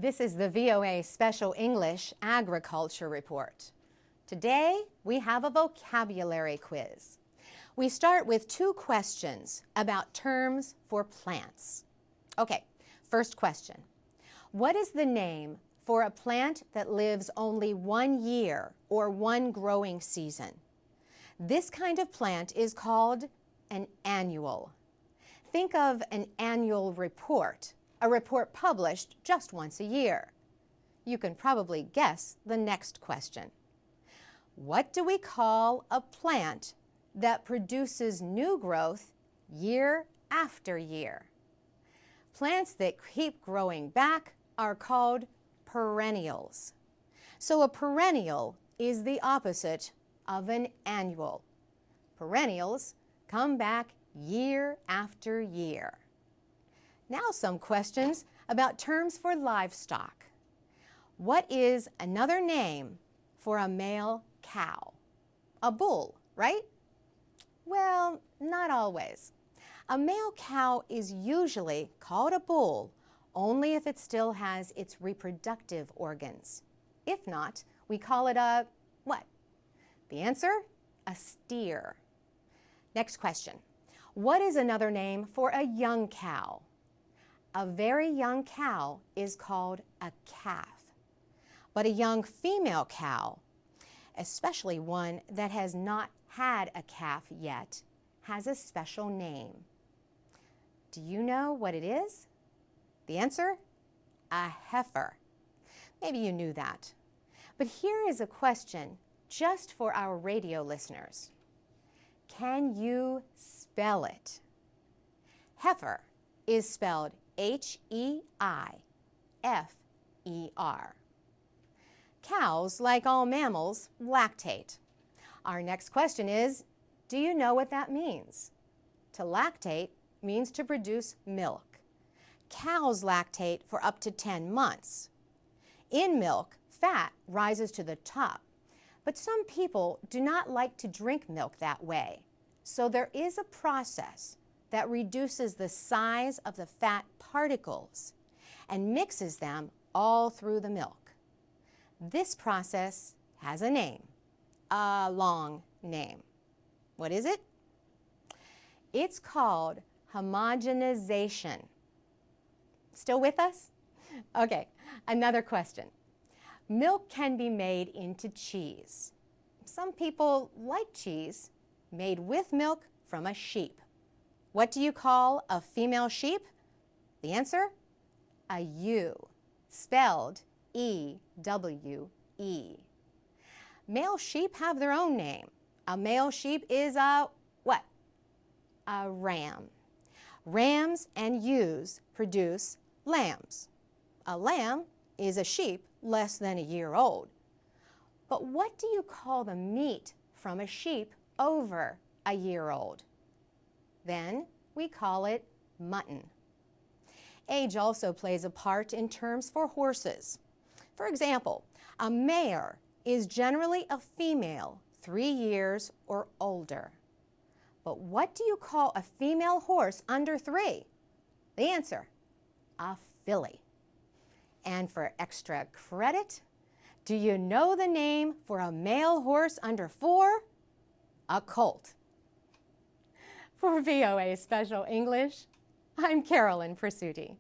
This is the VOA Special English Agriculture Report. Today, we have a vocabulary quiz. We start with 2 questions about terms for plants. Okay, first question. What is the name for a plant that lives only 1 year or 1 growing season? This kind of plant is called an annual. Think of an annual report, a report published just once a year. You can probably guess the next question. What do we call a plant that produces new growth year after year? Plants that keep growing back are called perennials. So a perennial is the opposite of an annual. Perennials come back year after year. Now some questions about terms for livestock. What is another name for a male cow? A bull, right? Well, not always. A male cow is usually called a bull only if it still has its reproductive organs. If not, we call it a what? The answer? A steer. Next question. What is another name for a young cow? A very young cow is called a calf. But a young female cow, especially one that has not had a calf yet, has a special name. Do you know what it is? The answer? A heifer. Maybe you knew that. But here is a question just for our radio listeners. Can you spell it? Heifer is spelled H-E-I-F-E-R. Cows, like all mammals, lactate. Our next question is, do you know what that means? To lactate means to produce milk. Cows lactate for up to 10 months. In milk, fat rises to the top, but some people do not like to drink milk that way. So there is a process that reduces the size of the fat particles and mixes them all through the milk. This process has a name, a long name. What is it? It's called homogenization. Still with us? Okay, another question. Milk can be made into cheese. Some people like cheese made with milk from a sheep. What do you call a female sheep? The answer? A ewe, spelled E-W-E. Male sheep have their own name. A male sheep is a what? A ram. Rams and ewes produce lambs. A lamb is a sheep less than a year old. But what do you call the meat from a sheep over a year old? Then we call it mutton. Age also plays a part in terms for horses. For example, a mare is generally a female 3 years or older. But what do you call a female horse under 3? The answer, a filly. And for extra credit, do you know the name for a male horse under 4? A colt. For VOA Special English, I'm Carolyn Presutti.